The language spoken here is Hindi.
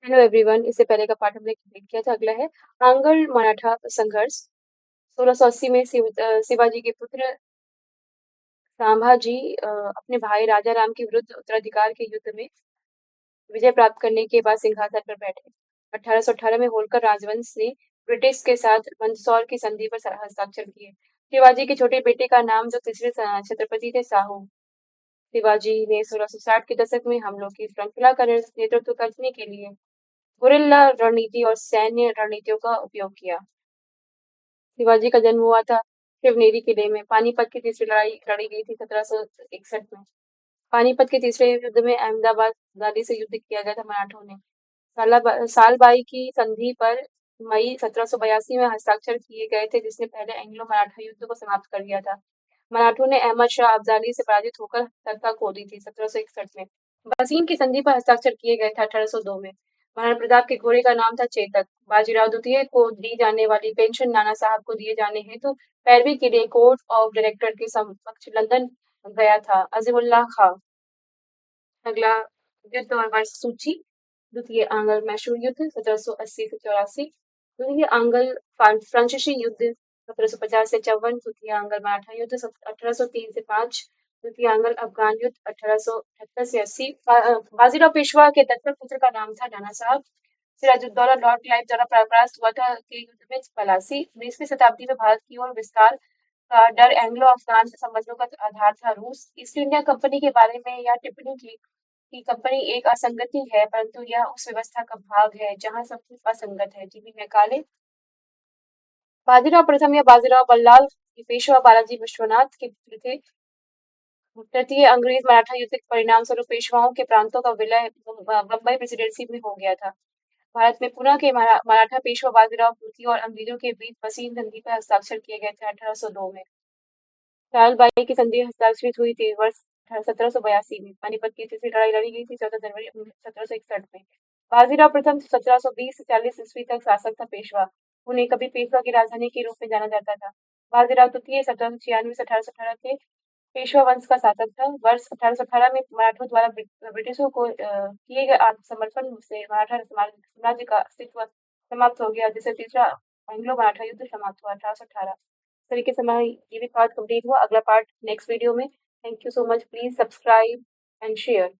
Hello everyone. इससे पहले का पार्ट हमने कंप्लीट किया था। अगला है आंगल मराठा संघर्ष। 1680 में शिवाजी के पुत्र संभाजी अपने भाई राजा राम के विरुद्ध उत्तराधिकार के युद्ध में विजय प्राप्त करने के बाद सिंहासन पर बैठे। 1818 में होलकर राजवंश ने ब्रिटिश के साथ मंदसौर की संधि पर हस्ताक्षर किए। शिवाजी के छोटे बेटे का नाम जो तीसरे छत्रपति थे साहू। शिवाजी ने 1660 के दशक में हमलों की श्रृंखला का नेतृत्व करने के लिए गुरिल्ला रणनीति और सैन्य रणनीतियों का उपयोग किया। शिवाजी का जन्म हुआ था शिवनेरी किले में। पानीपत की तीसरी लड़ाई लड़ी गई थी 1761 में। पानीपत के तीसरे युद्ध में अहमदाबाद गादी से युद्ध किया गया था मराठों ने। सालबाई की संधि पर मई 1782 में हस्ताक्षर किए गए थे, जिसने पहले एंग्लो मराठा युद्ध को समाप्त कर दिया था। मराठों ने अहमद शाह अब्दाली से पराजित होकर तख्ता खो दी थी 1761 में। बसीन की संधि पर हस्ताक्षर किए गए थे 1802 में। महाराणा प्रताप के घोड़े का नाम था चेतक। बाजीराव द्वितीय को दी जाने वाली पेंशन नाना साहब को दिए जाने हेतु पैरवी के लिए कोर्ट ऑफ डायरेक्टर के समक्ष लंदन गया था अजीमुल्लाह खां। अगला युद्ध और वर्ष सूची। द्वितीय आंग्ल मैसूर युद्ध 1780 से 84। द्वितीय आंग्ल फ्रांसीसी युद्ध 1750 से 54। द्वितीय आंग्ल मराठा युद्ध 1803 से 5। द्वितीय आंग्ल अफगान युद्ध 1878 से 80। बाजीराव पेशवा के दत्तक पुत्र का नाम था नाना साहब। सिराजुद्दौला लॉर्ड क्लाइव द्वारा परास्त हुआ था के युद्ध में पलासी। 19वीं शताब्दी में भारत की ओर विस्तार का डर एंग्लो अफगान संबंधों का आधार था रूस। ईस्ट इंडिया कंपनी के बारे में यह टिप्पणी की कि कंपनी एक असंगति है, परंतु यह उस व्यवस्था का भाग है जहां सब कुछ असंगत है। GB Macaulay. बाजीराव प्रथम या बाजीराव बल्लाल पेशवा बालाजी विश्वनाथ के पुत्र थे। तृतीय अंग्रेज मराठा युद्ध के परिणाम स्वरूप पेशवाओं के प्रांतों का विलय बम्बई प्रेसिडेंसी में हो गया था। भारत में पुणे के मराठा पेशवा बाजीराव द्वितीय और अंग्रेजों के बीच बसीन संधि पर हस्ताक्षर किए गए थे 1802 में। सालबाई की संधि हस्ताक्षरित हुई थी वर्ष 1782 में। पानीपत की तीसरी लड़ाई लड़ी गई थी 14 जनवरी 1761 में। बाजीराव प्रथम 1720 से 40 ईस्वी तक शासक था पेशवा। उन्हें कभी पेशवा की राजधानी के रूप में जाना जाता था। बाजीराव द्वितीय 1796 से 1818 के पेशवा वंश का शासक था। वर्ष 1818 में मराठों द्वारा ब्रिटिशों को किए गए आत्मसमर्पण से मराठा साम्राज्य का अस्तित्व समाप्त हो गया, जिससे तीसरा एंग्लो मराठा युद्ध समाप्त हुआ 1818। इस तरीके से हमारा ये भी पार्ट कंप्लीट हुआ। अगला पार्ट नेक्स्ट वीडियो में। Thank you so much. Please subscribe and share.